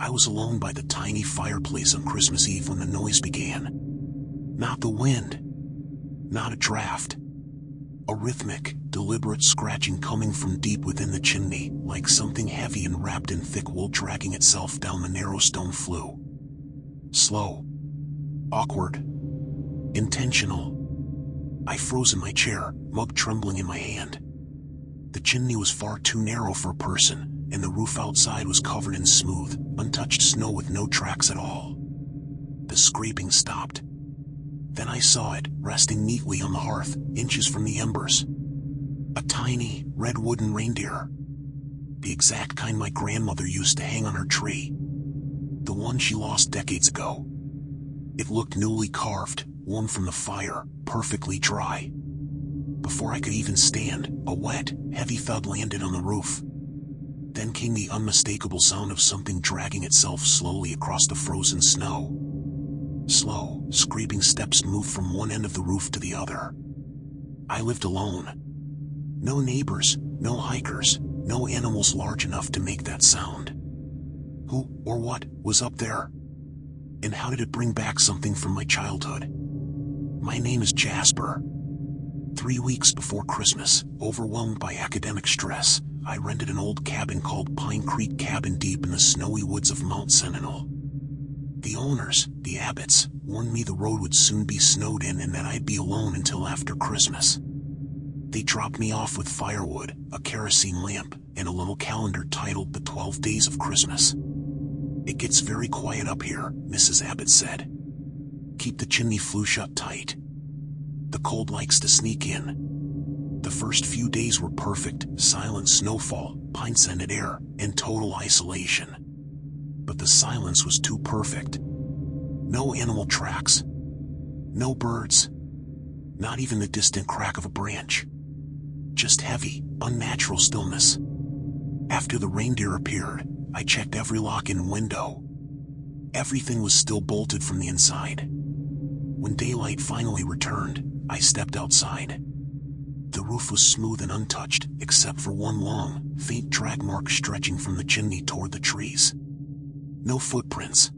I was alone by the tiny fireplace on Christmas Eve when the noise began. Not the wind. Not a draft. A rhythmic, deliberate scratching coming from deep within the chimney, like something heavy and wrapped in thick wool dragging itself down the narrow stone flue. Slow. Awkward. Intentional. I froze in my chair, mug trembling in my hand. The chimney was far too narrow for a person, and the roof outside was covered in smooth, untouched snow with no tracks at all. The scraping stopped. Then I saw it, resting neatly on the hearth, inches from the embers. A tiny, red wooden reindeer. The exact kind my grandmother used to hang on her tree. The one she lost decades ago. It looked newly carved, warm from the fire, perfectly dry. Before I could even stand, a wet, heavy thud landed on the roof. Then came the unmistakable sound of something dragging itself slowly across the frozen snow. Slow, scraping steps moved from one end of the roof to the other. I lived alone. No neighbors, no hikers, no animals large enough to make that sound. Who, or what, was up there? And how did it bring back something from my childhood? My name is Jasper. 3 weeks before Christmas, overwhelmed by academic stress, I rented an old cabin called Pine Creek Cabin deep in the snowy woods of Mount Sentinel. The owners, the Abbotts, warned me the road would soon be snowed in and that I'd be alone until after Christmas. They dropped me off with firewood, a kerosene lamp, and a little calendar titled The 12 Days of Christmas. "It gets very quiet up here," Mrs. Abbott said. "Keep the chimney flue shut tight. The cold likes to sneak in." The first few days were perfect: silent snowfall, pine-scented air, and total isolation. But the silence was too perfect. No animal tracks. No birds. Not even the distant crack of a branch. Just heavy, unnatural stillness. After the reindeer appeared, I checked every lock and window. Everything was still bolted from the inside. When daylight finally returned, I stepped outside. The roof was smooth and untouched, except for one long, faint drag mark stretching from the chimney toward the trees. No footprints.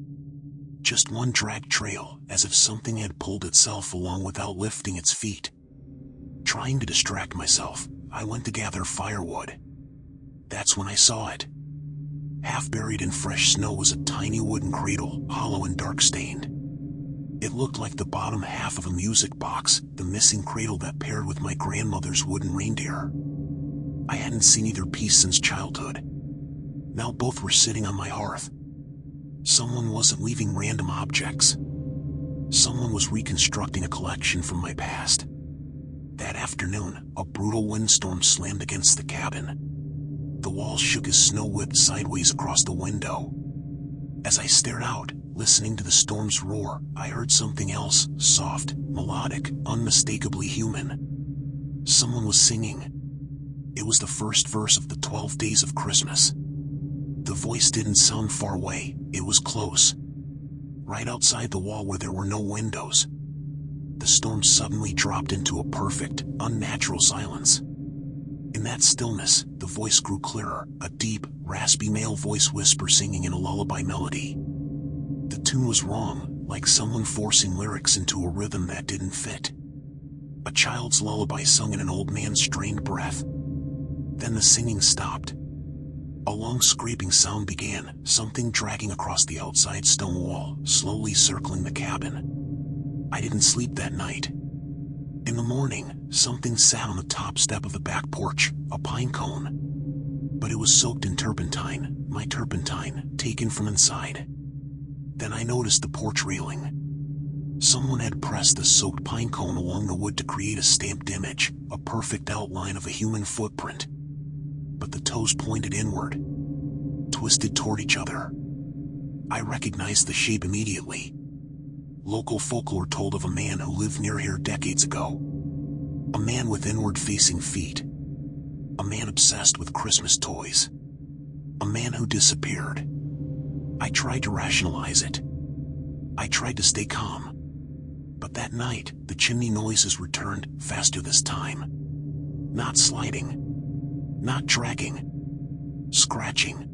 Just one drag trail, as if something had pulled itself along without lifting its feet. Trying to distract myself, I went to gather firewood. That's when I saw it. Half buried in fresh snow was a tiny wooden cradle, hollow and dark-stained. It looked like the bottom half of a music box, the missing cradle that paired with my grandmother's wooden reindeer. I hadn't seen either piece since childhood. Now both were sitting on my hearth. Someone wasn't leaving random objects. Someone was reconstructing a collection from my past. That afternoon, a brutal windstorm slammed against the cabin. The walls shook as snow whipped sideways across the window. As I stared out, listening to the storm's roar, I heard something else, soft, melodic, unmistakably human. Someone was singing. It was the first verse of the 12 Days of Christmas. The voice didn't sound far away, it was close. Right outside the wall where there were no windows. The storm suddenly dropped into a perfect, unnatural silence. In that stillness, the voice grew clearer, a deep, raspy male voice whisper singing in a lullaby melody. The tune was wrong, like someone forcing lyrics into a rhythm that didn't fit. A child's lullaby sung in an old man's strained breath. Then the singing stopped. A long scraping sound began, something dragging across the outside stone wall, slowly circling the cabin. I didn't sleep that night. In the morning, something sat on the top step of the back porch, a pine cone. But it was soaked in turpentine, my turpentine, taken from inside. Then I noticed the porch railing. Someone had pressed the soaked pine cone along the wood to create a stamped image, a perfect outline of a human footprint. But the toes pointed inward, twisted toward each other. I recognized the shape immediately. Local folklore told of a man who lived near here decades ago. A man with inward-facing feet. A man obsessed with Christmas toys. A man who disappeared. I tried to rationalize it. I tried to stay calm. But that night, the chimney noises returned, faster this time. Not sliding. Not dragging. Scratching.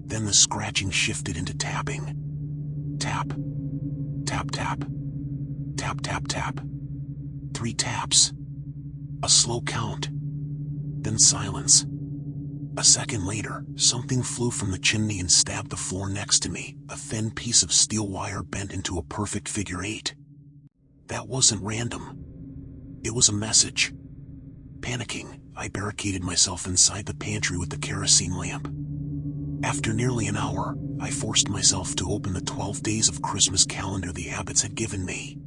Then the scratching shifted into tapping. Tap, tap, tap, tap, tap, tap. 3 taps. A slow count. Then silence. A second later, something flew from the chimney and stabbed the floor next to me, a thin piece of steel wire bent into a perfect figure 8. That wasn't random. It was a message. Panicking, I barricaded myself inside the pantry with the kerosene lamp. After nearly an hour, I forced myself to open the 12 Days of Christmas calendar the Abbotts had given me.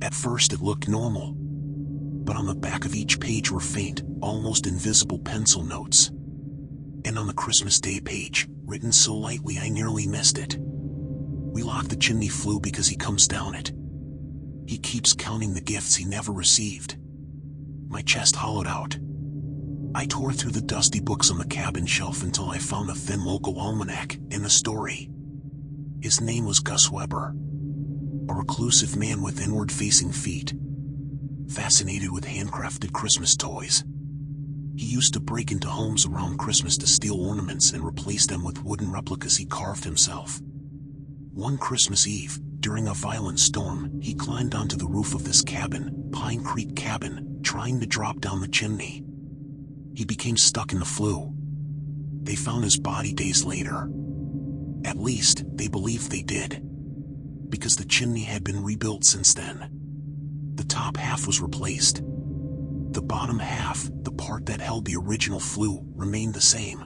At first it looked normal, but on the back of each page were faint, almost invisible pencil notes. And on the Christmas Day page, written so lightly I nearly missed it. We lock the chimney flue because he comes down it. He keeps counting the gifts he never received. My chest hollowed out. I tore through the dusty books on the cabin shelf until I found a thin local almanac and the story. His name was Gus Weber, a reclusive man with inward-facing feet, fascinated with handcrafted Christmas toys. He used to break into homes around Christmas to steal ornaments and replace them with wooden replicas he carved himself. One Christmas Eve, during a violent storm, he climbed onto the roof of this cabin, Pine Creek Cabin, trying to drop down the chimney. He became stuck in the flue. They found his body days later. At least, they believed they did, because the chimney had been rebuilt since then. The top half was replaced. The bottom half, the part that held the original flue, remained the same,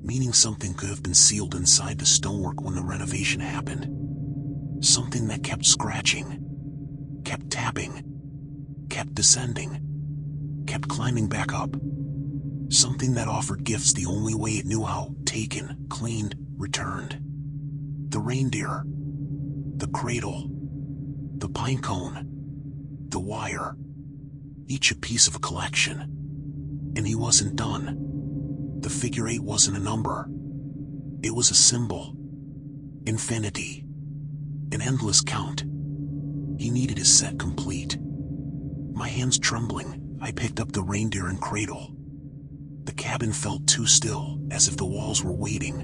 meaning something could have been sealed inside the stonework when the renovation happened. Something that kept scratching, kept tapping, kept descending, kept climbing back up. Something that offered gifts the only way it knew how: taken, cleaned, returned. The reindeer, the cradle, the pine cone, the wire, each a piece of a collection. And he wasn't done. The figure 8 wasn't a number. It was a symbol. Infinity. An endless count. He needed his set complete. My hands trembling, I picked up the reindeer and cradle. The cabin felt too still, as if the walls were waiting.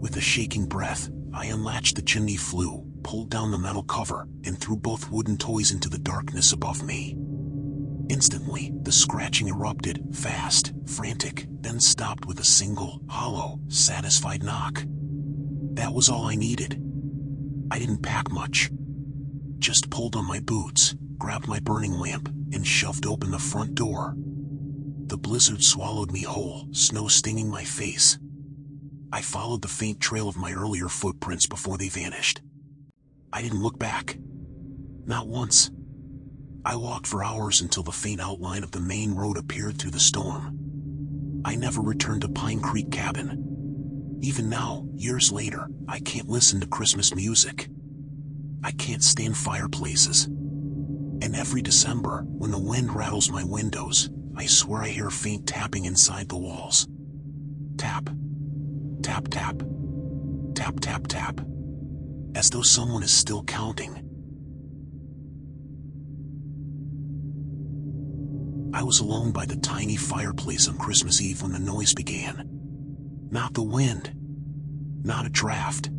With a shaking breath, I unlatched the chimney flue, pulled down the metal cover, and threw both wooden toys into the darkness above me. Instantly, the scratching erupted, fast, frantic, then stopped with a single, hollow, satisfied knock. That was all I needed. I didn't pack much. Just pulled on my boots, grabbed my burning lamp, and shoved open the front door. The blizzard swallowed me whole, snow stinging my face. I followed the faint trail of my earlier footprints before they vanished. I didn't look back. Not once. I walked for hours until the faint outline of the main road appeared through the storm. I never returned to Pine Creek Cabin. Even now, years later, I can't listen to Christmas music. I can't stand fireplaces. And every December, when the wind rattles my windows, I swear I hear faint tapping inside the walls. Tap. Tap, tap. Tap, tap, tap. As though someone is still counting. I was alone by the tiny fireplace on Christmas Eve when the noise began. Not the wind. Not a draft.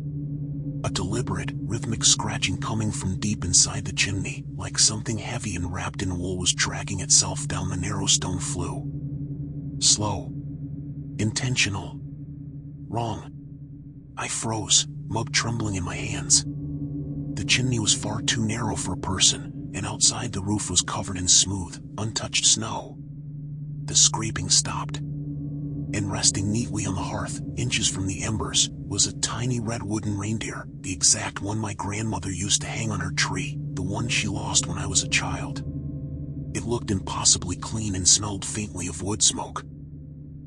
A deliberate, rhythmic scratching coming from deep inside the chimney, like something heavy and wrapped in wool was dragging itself down the narrow stone flue. Slow. Intentional. Wrong. I froze, mug trembling in my hands. The chimney was far too narrow for a person, and outside the roof was covered in smooth, untouched snow. The scraping stopped. And resting neatly on the hearth, inches from the embers, was a tiny red wooden reindeer, the exact one my grandmother used to hang on her tree, the one she lost when I was a child. It looked impossibly clean and smelled faintly of wood smoke.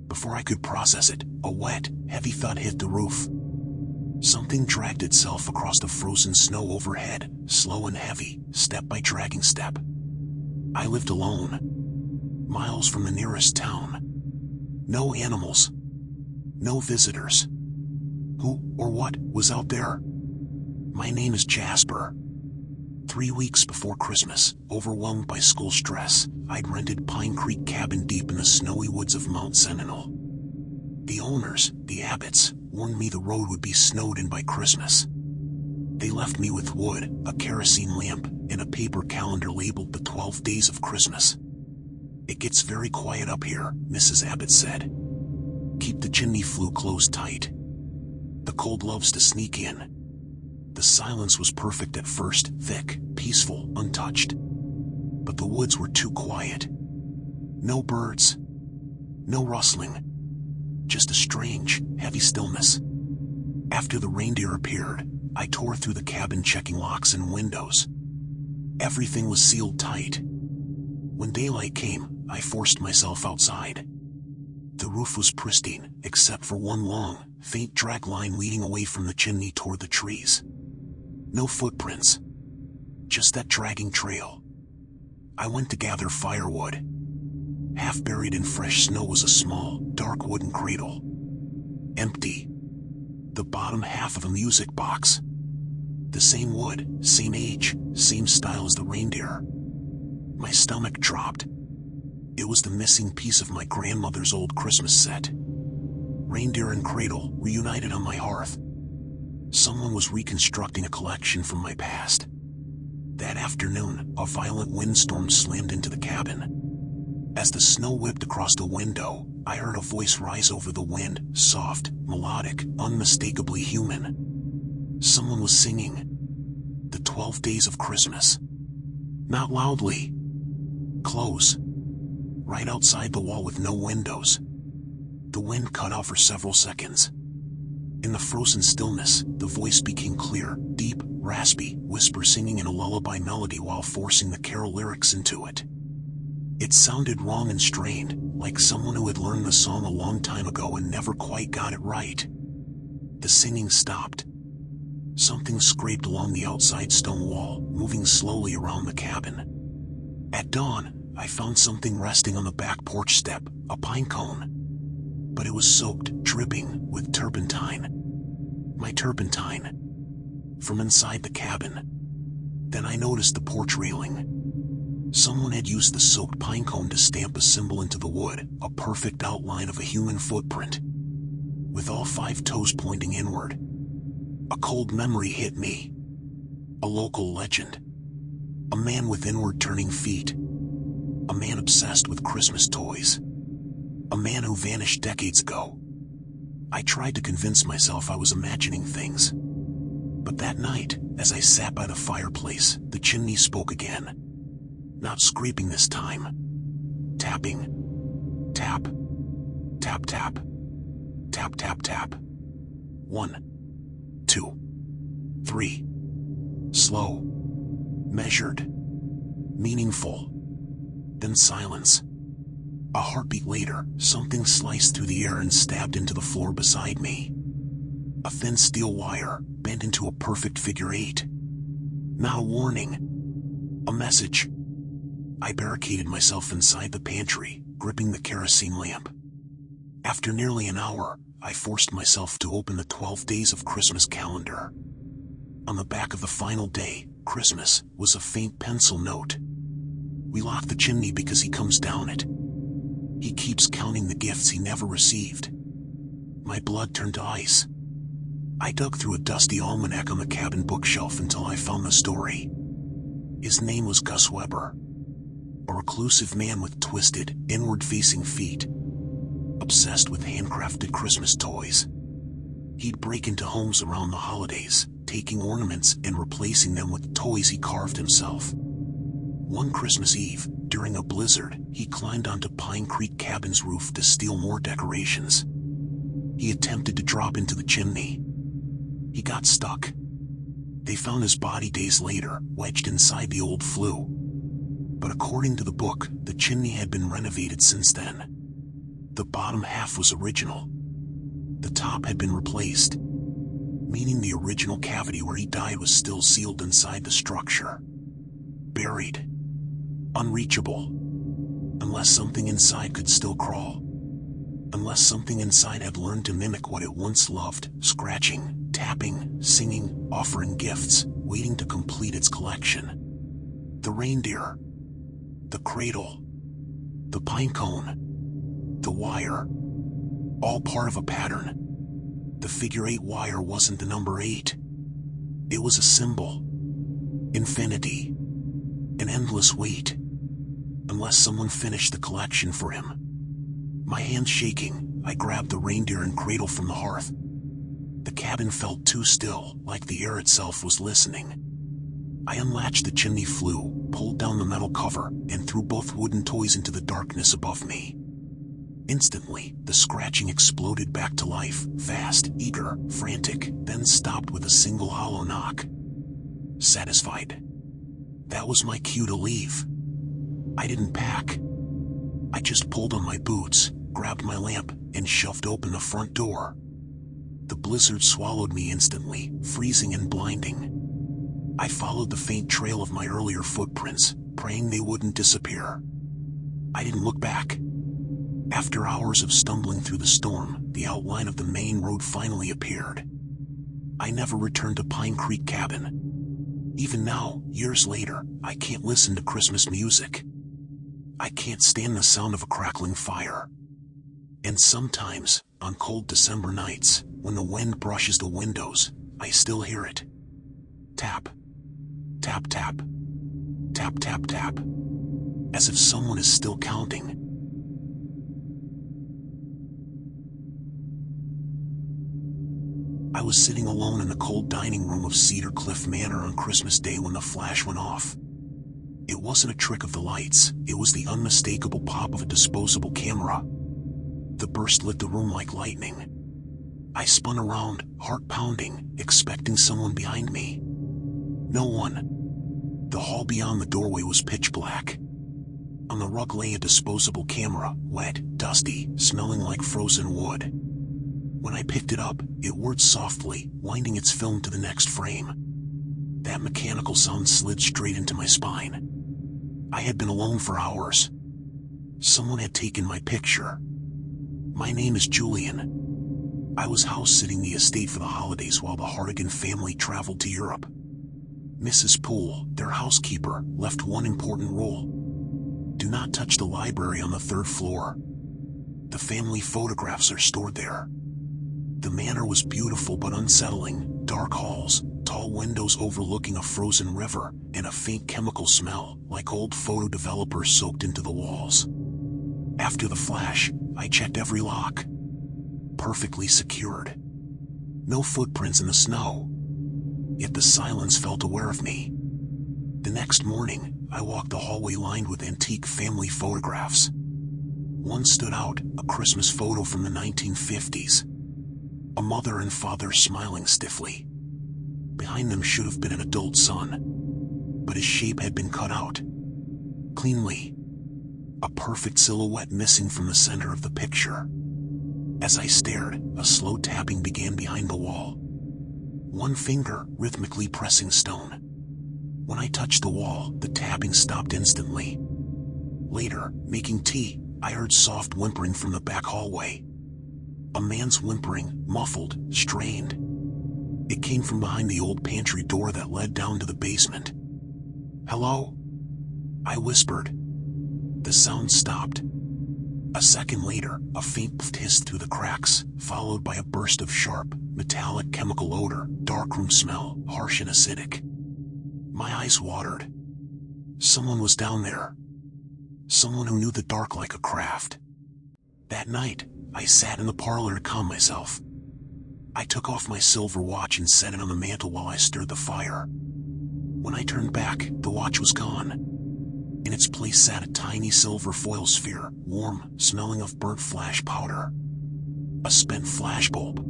Before I could process it, a wet, heavy thud hit the roof. Something dragged itself across the frozen snow overhead, slow and heavy, step by dragging step. I lived alone, miles from the nearest town. No animals. No visitors. Who or what was out there? My name is Jasper. 3 weeks before Christmas, overwhelmed by school stress, I'd rented Pine Creek Cabin deep in the snowy woods of Mount Sentinel. The owners, the Abbotts, warned me the road would be snowed in by Christmas. They left me with wood, a kerosene lamp, and a paper calendar labeled the 12 days of Christmas. "It gets very quiet up here," Mrs. Abbott said. "Keep the chimney flue closed tight. The cold loves to sneak in." The silence was perfect at first, thick, peaceful, untouched. But the woods were too quiet. No birds. No rustling. Just a strange, heavy stillness. After the reindeer appeared, I tore through the cabin checking locks and windows. Everything was sealed tight. When daylight came, I forced myself outside. The roof was pristine, except for one long, faint drag line leading away from the chimney toward the trees. No footprints. Just that dragging trail. I went to gather firewood. Half buried in fresh snow was a small, dark wooden cradle. Empty. The bottom half of a music box. The same wood, same age, same style as the reindeer. My stomach dropped. It was the missing piece of my grandmother's old Christmas set. Reindeer and cradle reunited on my hearth. Someone was reconstructing a collection from my past. That afternoon, a violent windstorm slammed into the cabin. As the snow whipped across the window, I heard a voice rise over the wind, soft, melodic, unmistakably human. Someone was singing the 12 days of Christmas. Not loudly. Close. Right outside the wall with no windows. The wind cut out for several seconds. In the frozen stillness, the voice became clear, deep, raspy, whisper singing in a lullaby melody while forcing the carol lyrics into it. It sounded wrong and strained, like someone who had learned the song a long time ago and never quite got it right. The singing stopped. Something scraped along the outside stone wall, moving slowly around the cabin. At dawn, I found something resting on the back porch step, a pine cone. But it was soaked, dripping, with turpentine. My turpentine. From inside the cabin. Then I noticed the porch railing. Someone had used the soaked pine cone to stamp a symbol into the wood, a perfect outline of a human footprint. With all 5 toes pointing inward. A cold memory hit me. A local legend. A man with inward-turning feet. A man obsessed with Christmas toys. A man who vanished decades ago. I tried to convince myself I was imagining things. But that night, as I sat by the fireplace, the chimney spoke again. Not scraping this time. Tapping. Tap. Tap tap. Tap tap tap. 1, 2, 3. Slow. Measured. Meaningful. Then silence. A heartbeat later, something sliced through the air and stabbed into the floor beside me. A thin steel wire, bent into a perfect figure 8. Not a warning. A message. I barricaded myself inside the pantry, gripping the kerosene lamp. After nearly an hour, I forced myself to open the 12 days of Christmas calendar. On the back of the final day, Christmas, was a faint pencil note. "We lock the chimney because he comes down it. He keeps counting the gifts he never received." My blood turned to ice. I dug through a dusty almanac on the cabin bookshelf until I found the story. His name was Gus Weber. A reclusive man with twisted, inward-facing feet. Obsessed with handcrafted Christmas toys. He'd break into homes around the holidays, taking ornaments and replacing them with toys he carved himself. One Christmas Eve, during a blizzard, he climbed onto Pine Creek Cabin's roof to steal more decorations. He attempted to drop into the chimney. He got stuck. They found his body days later, wedged inside the old flue. But according to the book, the chimney had been renovated since then. The bottom half was original. The top had been replaced, meaning the original cavity where he died was still sealed inside the structure. Buried. Unreachable. Unless something inside could still crawl. Unless something inside had learned to mimic what it once loved, scratching, tapping, singing, offering gifts, waiting to complete its collection. The reindeer. The cradle. The pine cone. The wire. All part of a pattern. The figure 8 wire wasn't the number 8. It was a symbol. Infinity. An endless wait. Unless someone finished the collection for him. My hands shaking, I grabbed the reindeer and cradle from the hearth. The cabin felt too still, like the air itself was listening. I unlatched the chimney flue, pulled down the metal cover, and threw both wooden toys into the darkness above me. Instantly, the scratching exploded back to life, fast, eager, frantic, then stopped with a single hollow knock. Satisfied. That was my cue to leave. I didn't pack. I just pulled on my boots, grabbed my lamp, and shoved open the front door. The blizzard swallowed me instantly, freezing and blinding. I followed the faint trail of my earlier footprints, praying they wouldn't disappear. I didn't look back. After hours of stumbling through the storm, the outline of the main road finally appeared. I never returned to Pine Creek Cabin. Even now, years later, I can't listen to Christmas music. I can't stand the sound of a crackling fire. And sometimes, on cold December nights, when the wind brushes the windows, I still hear it. Tap. Tap tap. Tap tap tap. As if someone is still counting. I was sitting alone in the cold dining room of Cedar Cliff Manor on Christmas Day when the flash went off. It wasn't a trick of the lights, it was the unmistakable pop of a disposable camera. The burst lit the room like lightning. I spun around, heart pounding, expecting someone behind me. No one. The hall beyond the doorway was pitch black. On the rug lay a disposable camera, wet, dusty, smelling like frozen wood. When I picked it up, it whirred softly, winding its film to the next frame. That mechanical sound slid straight into my spine. I had been alone for hours. Someone had taken my picture. My name is Julian. I was house-sitting the estate for the holidays while the Hartigan family traveled to Europe. Mrs. Poole, their housekeeper, left one important rule. Do not touch the library on the 3rd floor. The family photographs are stored there. The manor was beautiful but unsettling, dark halls, tall windows overlooking a frozen river, and a faint chemical smell, like old photo developers soaked into the walls. After the flash, I checked every lock. Perfectly secured. No footprints in the snow. Yet the silence felt aware of me. The next morning, I walked the hallway lined with antique family photographs. One stood out, a Christmas photo from the 1950s. A mother and father smiling stiffly. Behind them should have been an adult son, but his shape had been cut out. Cleanly. A perfect silhouette missing from the center of the picture. As I stared, a slow tapping began behind the wall. One finger rhythmically pressing stone. When I touched the wall, the tapping stopped instantly. Later, making tea, I heard soft whimpering from the back hallway. A man's whimpering, muffled, strained. It came from behind the old pantry door that led down to the basement. "Hello?" I whispered. The sound stopped. A second later, a faint pft hissed through the cracks, followed by a burst of sharp, metallic chemical odor, darkroom smell, harsh and acidic. My eyes watered. Someone was down there. Someone who knew the dark like a craft. That night, I sat in the parlor to calm myself. I took off my silver watch and set it on the mantel while I stirred the fire. When I turned back, the watch was gone. In its place sat a tiny silver foil sphere, warm, smelling of burnt flash powder. A spent flashbulb.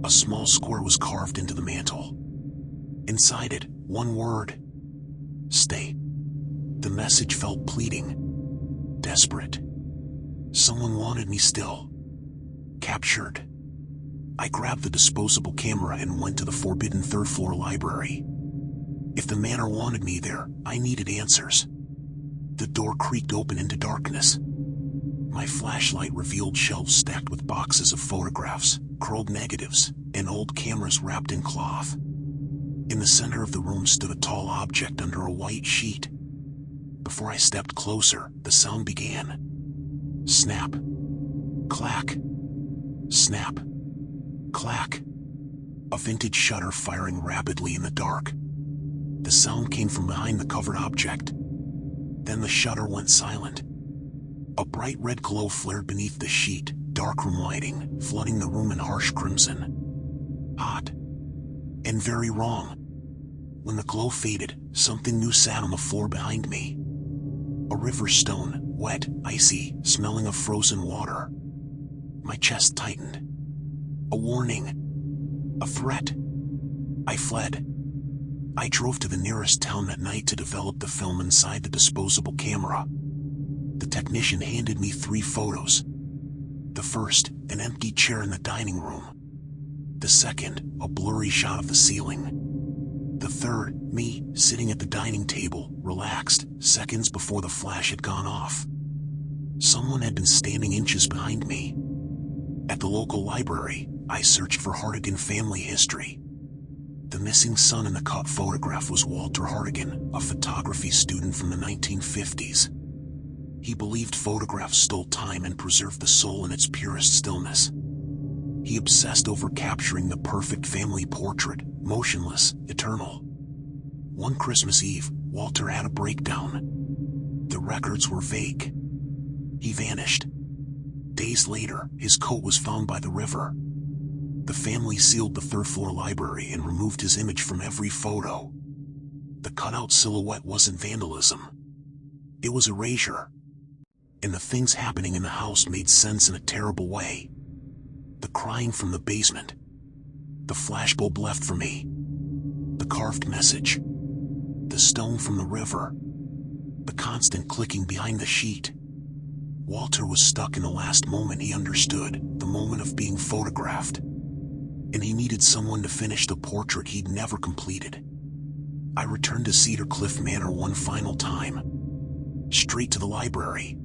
A small square was carved into the mantel. Inside it, one word. Stay. The message felt pleading. Desperate. Someone wanted me still. Captured. I grabbed the disposable camera and went to the forbidden 3rd floor library. If the manor wanted me there, I needed answers. The door creaked open into darkness. My flashlight revealed shelves stacked with boxes of photographs, curled negatives, and old cameras wrapped in cloth. In the center of the room stood a tall object under a white sheet. Before I stepped closer, the sound began. Snap. Clack. Snap. Clack. A vintage shutter firing rapidly in the dark. The sound came from behind the covered object. Then the shutter went silent. A bright red glow flared beneath the sheet, darkroom lighting, flooding the room in harsh crimson. Hot. And very wrong. When the glow faded, something new sat on the floor behind me. A river stone, wet, icy, smelling of frozen water. My chest tightened. A warning. A threat. I fled. I drove to the nearest town that night to develop the film inside the disposable camera. The technician handed me 3 photos. The first, an empty chair in the dining room. The second, a blurry shot of the ceiling. The third, me, sitting at the dining table, relaxed, seconds before the flash had gone off. Someone had been standing inches behind me. At the local library, I searched for Hartigan family history. The missing son in the cut photograph was Walter Hartigan, a photography student from the 1950s. He believed photographs stole time and preserved the soul in its purest stillness. He obsessed over capturing the perfect family portrait, motionless, eternal. One Christmas Eve, Walter had a breakdown. The records were vague. He vanished. Days later, his coat was found by the river. The family sealed the third-floor library and removed his image from every photo. The cutout silhouette wasn't vandalism. It was erasure. And the things happening in the house made sense in a terrible way. The crying from the basement. The flashbulb left for me. The carved message. The stone from the river. The constant clicking behind the sheet. Walter was stuck in the last moment he understood, the moment of being photographed. And he needed someone to finish the portrait he'd never completed. I returned to Cedar Cliff Manor one final time. Straight to the library.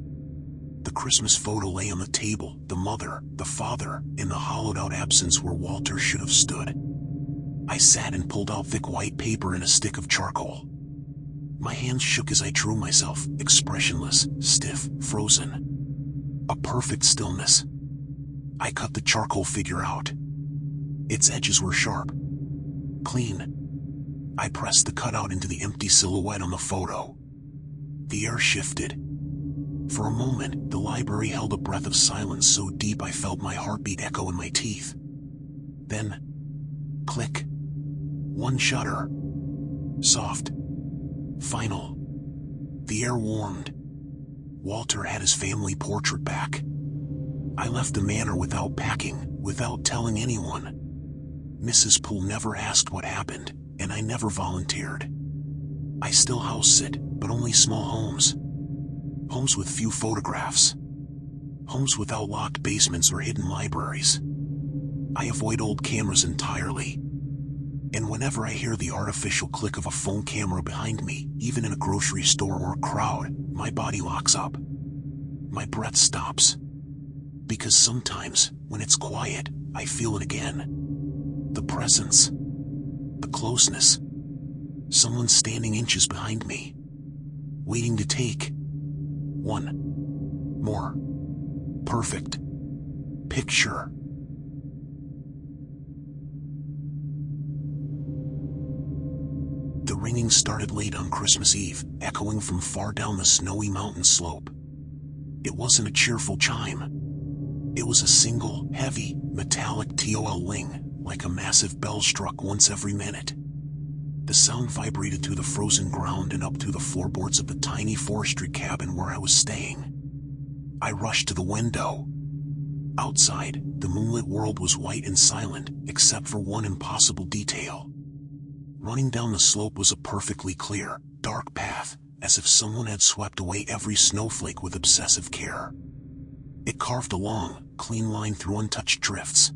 The Christmas photo lay on the table, the mother, the father, in the hollowed-out absence where Walter should have stood. I sat and pulled out thick white paper and a stick of charcoal. My hands shook as I drew myself, expressionless, stiff, frozen. A perfect stillness. I cut the charcoal figure out. Its edges were sharp. Clean. I pressed the cutout into the empty silhouette on the photo. The air shifted. For a moment, the library held a breath of silence so deep I felt my heartbeat echo in my teeth. Then, click. One shutter. Soft. Final. The air warmed. Walter had his family portrait back. I left the manor without packing, without telling anyone. Mrs. Poole never asked what happened, and I never volunteered. I still house sit, but only small homes. Homes with few photographs. Homes without locked basements or hidden libraries. I avoid old cameras entirely. And whenever I hear the artificial click of a phone camera behind me, even in a grocery store or a crowd, my body locks up. My breath stops. Because sometimes, when it's quiet, I feel it again. The presence. The closeness. Someone standing inches behind me. Waiting to take one more perfect picture. The ringing started late on Christmas Eve, echoing from far down the snowy mountain slope. It wasn't a cheerful chime. It was a single, heavy, metallic TOL ling, like a massive bell struck once every minute. The sound vibrated through the frozen ground and up through the floorboards of the tiny forestry cabin where I was staying. I rushed to the window. Outside, the moonlit world was white and silent, except for one impossible detail. Running down the slope was a perfectly clear, dark path, as if someone had swept away every snowflake with obsessive care. It carved a long, clean line through untouched drifts.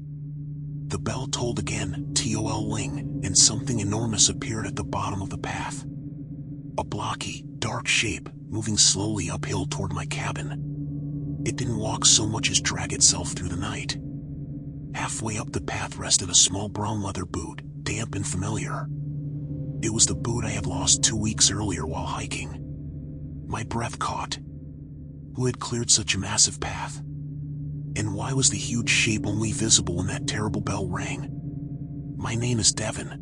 The bell tolled again, TOL ling, and something enormous appeared at the bottom of the path. A blocky, dark shape, moving slowly uphill toward my cabin. It didn't walk so much as drag itself through the night. Halfway up the path rested a small brown leather boot, damp and familiar. It was the boot I had lost 2 weeks earlier while hiking. My breath caught. Who had cleared such a massive path? And why was the huge shape only visible when that terrible bell rang? My name is Devin.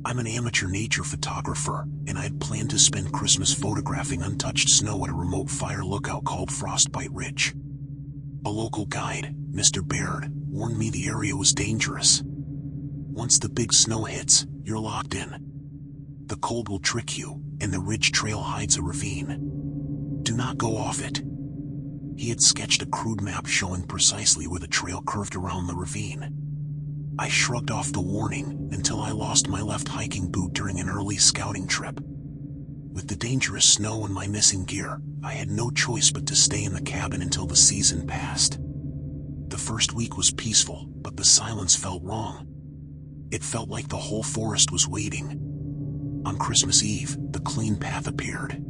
I'm an amateur nature photographer, and I had planned to spend Christmas photographing untouched snow at a remote fire lookout called Frostbite Ridge. A local guide, Mr. Baird, warned me the area was dangerous. Once the big snow hits, you're locked in. The cold will trick you, and the ridge trail hides a ravine. Do not go off it. He had sketched a crude map showing precisely where the trail curved around the ravine. I shrugged off the warning until I lost my left hiking boot during an early scouting trip. With the dangerous snow and my missing gear, I had no choice but to stay in the cabin until the season passed. The first week was peaceful, but the silence felt wrong. It felt like the whole forest was waiting. On Christmas Eve, the clean path appeared.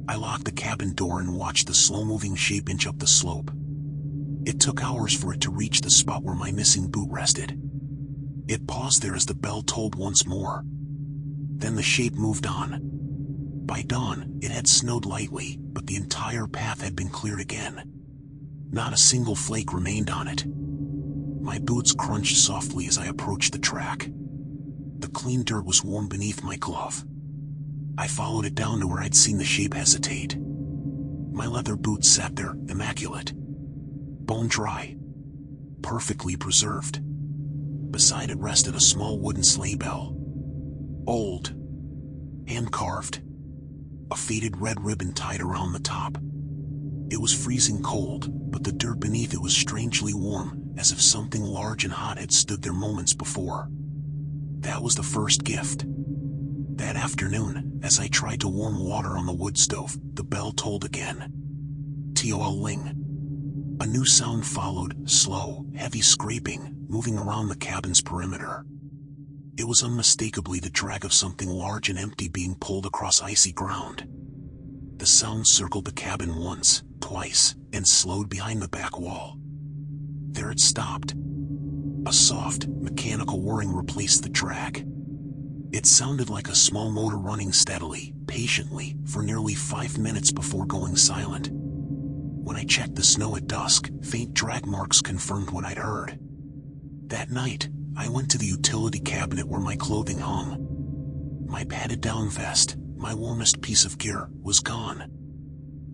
I locked the cabin door and watched the slow-moving shape inch up the slope. It took hours for it to reach the spot where my missing boot rested. It paused there as the bell tolled once more. Then the shape moved on. By dawn, it had snowed lightly, but the entire path had been cleared again. Not a single flake remained on it. My boots crunched softly as I approached the track. The clean dirt was warm beneath my glove. I followed it down to where I'd seen the shape hesitate. My leather boots sat there, immaculate. Bone dry. Perfectly preserved. Beside it rested a small wooden sleigh bell. Old. Hand-carved. A faded red ribbon tied around the top. It was freezing cold, but the dirt beneath it was strangely warm, as if something large and hot had stood there moments before. That was the first gift. That afternoon, as I tried to warm water on the wood stove, the bell tolled again. Tol-ling. A new sound followed, slow, heavy scraping, moving around the cabin's perimeter. It was unmistakably the drag of something large and empty being pulled across icy ground. The sound circled the cabin once, twice, and slowed behind the back wall. There it stopped. A soft, mechanical whirring replaced the drag. It sounded like a small motor running steadily, patiently, for nearly 5 minutes before going silent. When I checked the snow at dusk, faint drag marks confirmed what I'd heard. That night, I went to the utility cabinet where my clothing hung. My padded-down vest, my warmest piece of gear, was gone.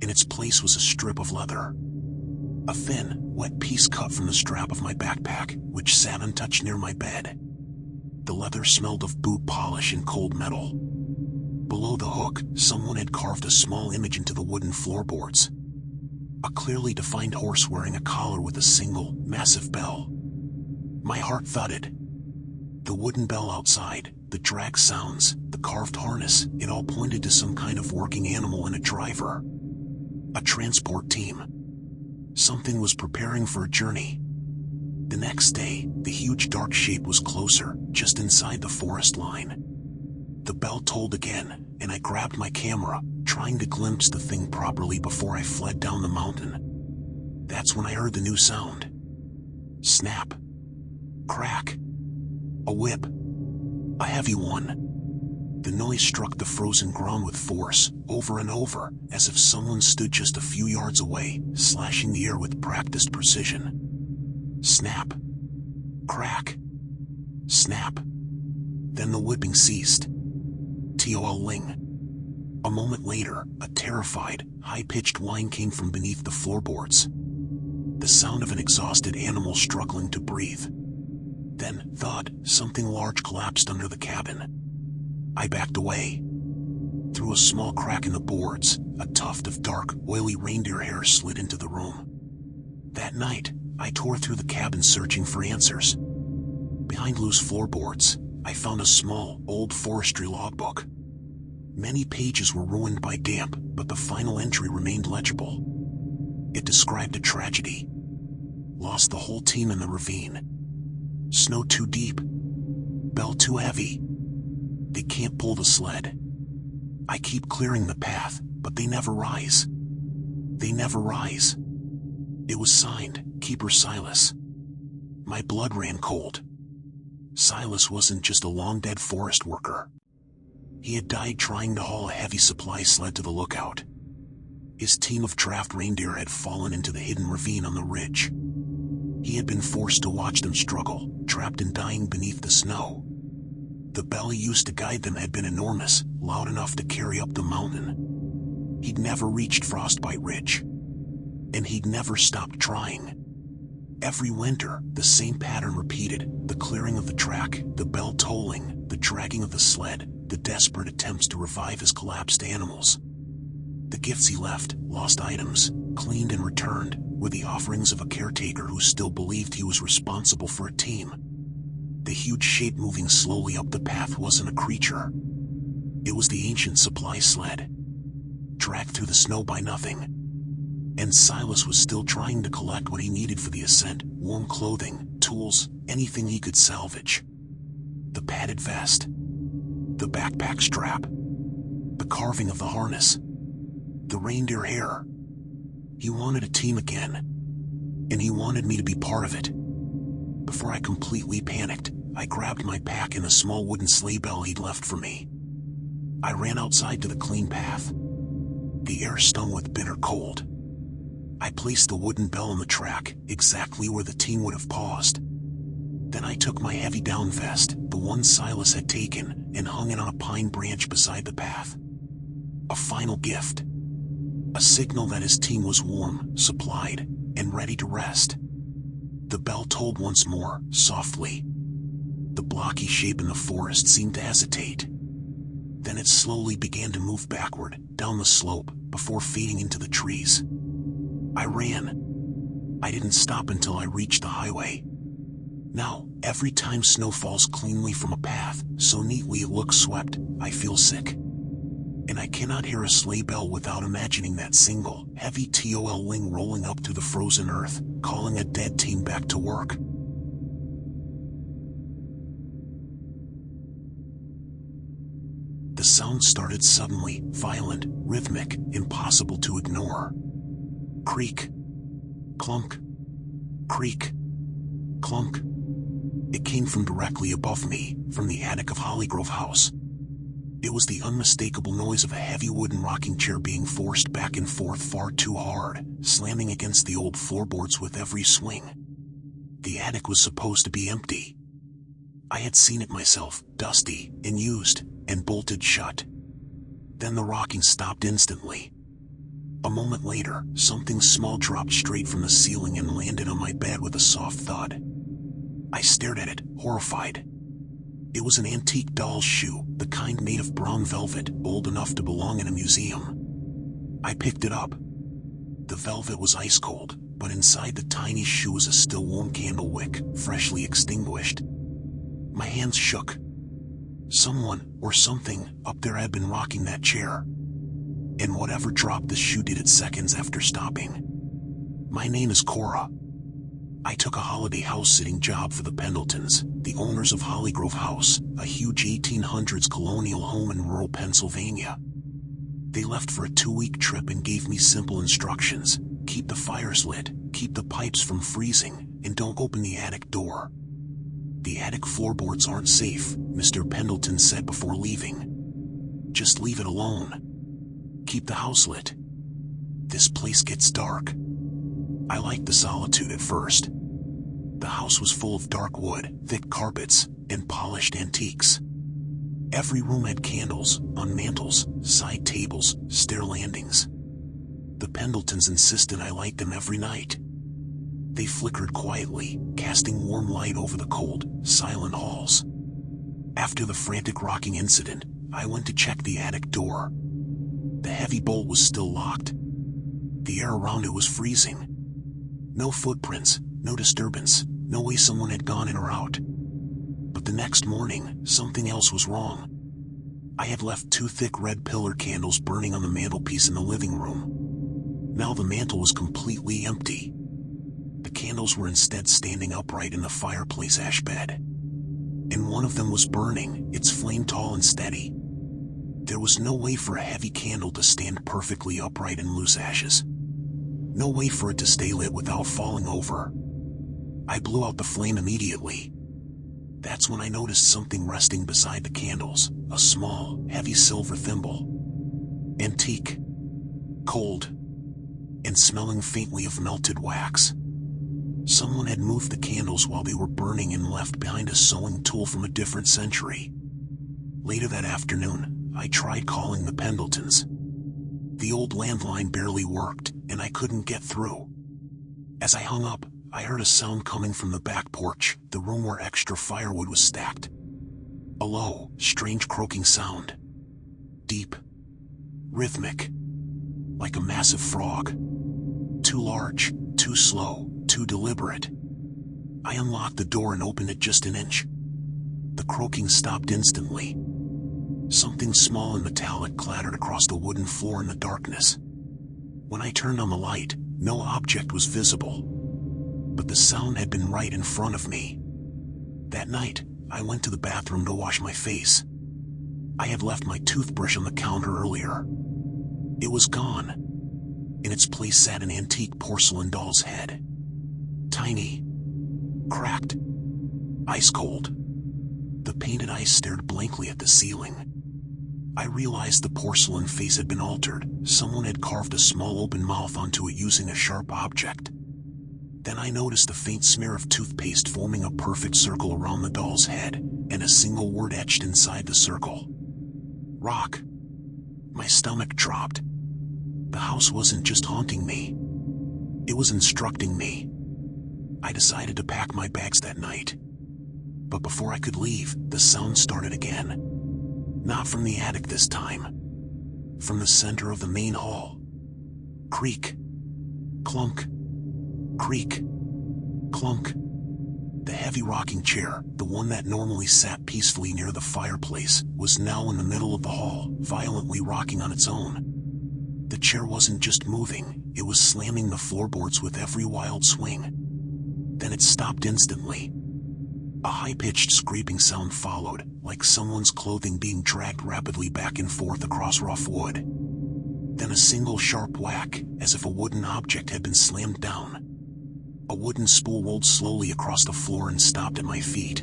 In its place was a strip of leather. A thin, wet piece cut from the strap of my backpack, which sat untouched near my bed. The leather smelled of boot polish and cold metal. Below the hook, someone had carved a small image into the wooden floorboards. A clearly defined horse wearing a collar with a single, massive bell. My heart thudded. The wooden bell outside, the drag sounds, the carved harness, it all pointed to some kind of working animal and a driver. A transport team. Something was preparing for a journey. The next day, the huge dark shape was closer, just inside the forest line. The bell tolled again, and I grabbed my camera, trying to glimpse the thing properly before I fled down the mountain. That's when I heard the new sound. Snap. Crack. A whip. A heavy one. The noise struck the frozen ground with force, over and over, as if someone stood just a few yards away, slashing the air with practiced precision. Snap. Crack. Snap. Then the whipping ceased. Tol-ling. A moment later, a terrified, high-pitched whine came from beneath the floorboards. The sound of an exhausted animal struggling to breathe. Then, thud, something large collapsed under the cabin. I backed away. Through a small crack in the boards, a tuft of dark, oily reindeer hair slid into the room. That night, I tore through the cabin searching for answers. Behind loose floorboards, I found a small, old forestry logbook. Many pages were ruined by damp, but the final entry remained legible. It described a tragedy. Lost the whole team in the ravine. Snow too deep. Bell too heavy. They can't pull the sled. I keep clearing the path, but they never rise. They never rise. It was signed, Keeper Silas. My blood ran cold. Silas wasn't just a long-dead forest worker. He had died trying to haul a heavy supply sled to the lookout. His team of draft reindeer had fallen into the hidden ravine on the ridge. he had been forced to watch them struggle, trapped and dying beneath the snow. The bell he used to guide them had been enormous, loud enough to carry up the mountain. He'd never reached Frostbite Ridge. And he'd never stopped trying. Every winter, the same pattern repeated, the clearing of the track, the bell tolling, the dragging of the sled, the desperate attempts to revive his collapsed animals. The gifts he left, lost items, cleaned and returned, were the offerings of a caretaker who still believed he was responsible for a team. The huge shape moving slowly up the path wasn't a creature. It was the ancient supply sled, dragged through the snow by nothing. And Silas was still trying to collect what he needed for the ascent: warm clothing, tools, anything he could salvage. The padded vest, the backpack strap, the carving of the harness, the reindeer hair. He wanted a team again, and he wanted me to be part of it. Before I completely panicked, I grabbed my pack and a small wooden sleigh bell he'd left for me. I ran outside to the clean path. The air stung with bitter cold. I placed the wooden bell on the track, exactly where the team would have paused. Then I took my heavy down vest, the one Silas had taken, and hung it on a pine branch beside the path. A final gift. A signal that his team was warm, supplied, and ready to rest. The bell tolled once more, softly. The blocky shape in the forest seemed to hesitate. Then it slowly began to move backward, down the slope, before fading into the trees. I ran. I didn't stop until I reached the highway. Now, every time snow falls cleanly from a path, so neatly it looks swept, I feel sick. And I cannot hear a sleigh bell without imagining that single, heavy TOL wing rolling up through the frozen earth, calling a dead team back to work. The sound started suddenly, violent, rhythmic, impossible to ignore. Creak. Clunk. Creak. Clunk. It came from directly above me, from the attic of Hollygrove House. It was the unmistakable noise of a heavy wooden rocking chair being forced back and forth far too hard, slamming against the old floorboards with every swing. The attic was supposed to be empty. I had seen it myself, dusty, and used, and bolted shut. Then the rocking stopped instantly. A moment later, something small dropped straight from the ceiling and landed on my bed with a soft thud. I stared at it, horrified. It was an antique doll's shoe, the kind made of brown velvet, old enough to belong in a museum. I picked it up. The velvet was ice cold, but inside the tiny shoe was a still warm candle wick, freshly extinguished. My hands shook. Someone, or something, up there had been rocking that chair. And whatever dropped the shoe did it seconds after stopping. My name is Cora. I took a holiday house-sitting job for the Pendletons, the owners of Hollygrove House, a huge 1800s colonial home in rural Pennsylvania. They left for a 2-week trip and gave me simple instructions: keep the fires lit, keep the pipes from freezing, and don't open the attic door. The attic floorboards aren't safe, Mr. Pendleton said before leaving. Just leave it alone. Keep the house lit. This place gets dark. I liked the solitude at first. The house was full of dark wood, thick carpets, and polished antiques. Every room had candles, on mantels, side tables, stair landings. The Pendletons insisted I light them every night. They flickered quietly, casting warm light over the cold, silent halls. After the frantic rocking incident, I went to check the attic door. The heavy bolt was still locked. The air around it was freezing. No footprints, no disturbance, no way someone had gone in or out. But the next morning, something else was wrong. I had left 2 thick red pillar candles burning on the mantelpiece in the living room. Now the mantel was completely empty. The candles were instead standing upright in the fireplace ash bed. And one of them was burning, its flame tall and steady. There was no way for a heavy candle to stand perfectly upright in loose ashes. No way for it to stay lit without falling over. I blew out the flame immediately. That's when I noticed something resting beside the candles, a small, heavy silver thimble. Antique. Cold. And smelling faintly of melted wax. Someone had moved the candles while they were burning and left behind a sewing tool from a different century. Later that afternoon, I tried calling the Pendletons. The old landline barely worked, and I couldn't get through. As I hung up, I heard a sound coming from the back porch, the room where extra firewood was stacked. A low, strange croaking sound. Deep. Rhythmic. Like a massive frog. Too large, too slow, too deliberate. I unlocked the door and opened it just an inch. The croaking stopped instantly. Something small and metallic clattered across the wooden floor in the darkness. When I turned on the light, no object was visible. But the sound had been right in front of me. That night, I went to the bathroom to wash my face. I had left my toothbrush on the counter earlier. It was gone. In its place sat an antique porcelain doll's head. Tiny. Cracked. Ice cold. The painted eyes stared blankly at the ceiling. I realized the porcelain face had been altered. Someone had carved a small open mouth onto it using a sharp object. Then I noticed a faint smear of toothpaste forming a perfect circle around the doll's head, and a single word etched inside the circle. Rock. My stomach dropped. The house wasn't just haunting me. It was instructing me. I decided to pack my bags that night. But before I could leave, the sound started again. Not from the attic this time. From the center of the main hall. Creak. Clunk. Creak. Clunk. The heavy rocking chair, the one that normally sat peacefully near the fireplace, was now in the middle of the hall, violently rocking on its own. The chair wasn't just moving, it was slamming the floorboards with every wild swing. Then it stopped instantly. A high-pitched scraping sound followed, like someone's clothing being dragged rapidly back and forth across rough wood. Then a single sharp whack, as if a wooden object had been slammed down. A wooden spool rolled slowly across the floor and stopped at my feet.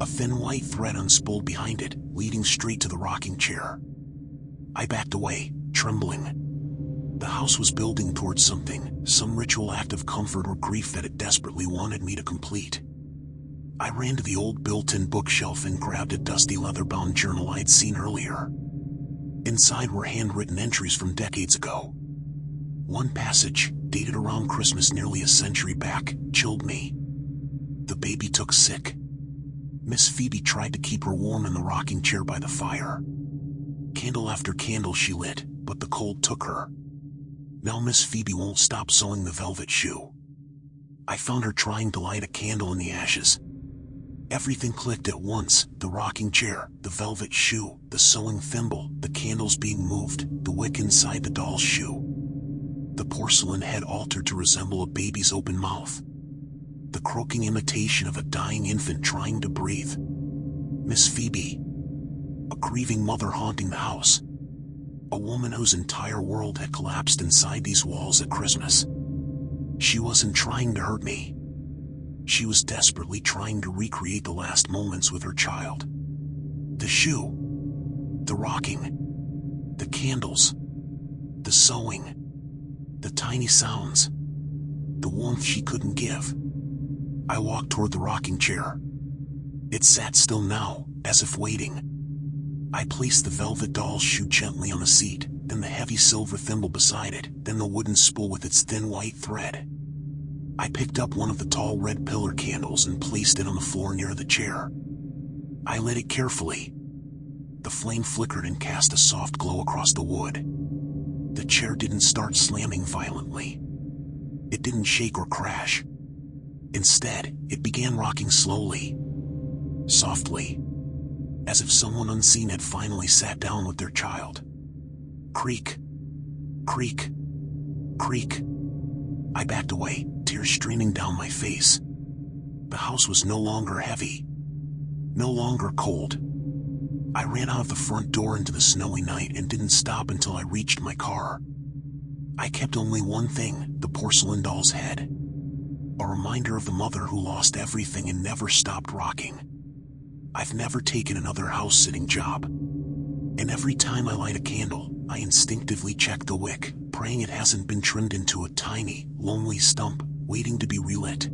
A thin white thread unspooled behind it, leading straight to the rocking chair. I backed away, trembling. The house was building towards something, some ritual act of comfort or grief that it desperately wanted me to complete. I ran to the old built-in bookshelf and grabbed a dusty leather-bound journal I'd seen earlier. Inside were handwritten entries from decades ago. One passage, dated around Christmas nearly a century back, chilled me. The baby took sick. Miss Phoebe tried to keep her warm in the rocking chair by the fire. Candle after candle she lit, but the cold took her. Now Miss Phoebe won't stop sewing the velvet shoe. I found her trying to light a candle in the ashes. Everything clicked at once, the rocking chair, the velvet shoe, the sewing thimble, the candles being moved, the wick inside the doll's shoe. The porcelain head altered to resemble a baby's open mouth. The croaking imitation of a dying infant trying to breathe. Miss Phoebe. A grieving mother haunting the house. A woman whose entire world had collapsed inside these walls at Christmas. She wasn't trying to hurt me. She was desperately trying to recreate the last moments with her child. The shoe. The rocking. The candles. The sewing. The tiny sounds. The warmth she couldn't give. I walked toward the rocking chair. It sat still now, as if waiting. I placed the velvet doll's shoe gently on the seat, then the heavy silver thimble beside it, then the wooden spool with its thin white thread. I picked up one of the tall red pillar candles and placed it on the floor near the chair. I lit it carefully. The flame flickered and cast a soft glow across the wood. The chair didn't start slamming violently. It didn't shake or crash. Instead, it began rocking slowly. Softly. As if someone unseen had finally sat down with their child. Creak. Creak. Creak. I backed away, tears streaming down my face. The house was no longer heavy. No longer cold. I ran out of the front door into the snowy night and didn't stop until I reached my car. I kept only one thing, the porcelain doll's head. A reminder of the mother who lost everything and never stopped rocking. I've never taken another house-sitting job. And every time I light a candle, I instinctively check the wick, praying it hasn't been trimmed into a tiny, lonely stump, waiting to be relit.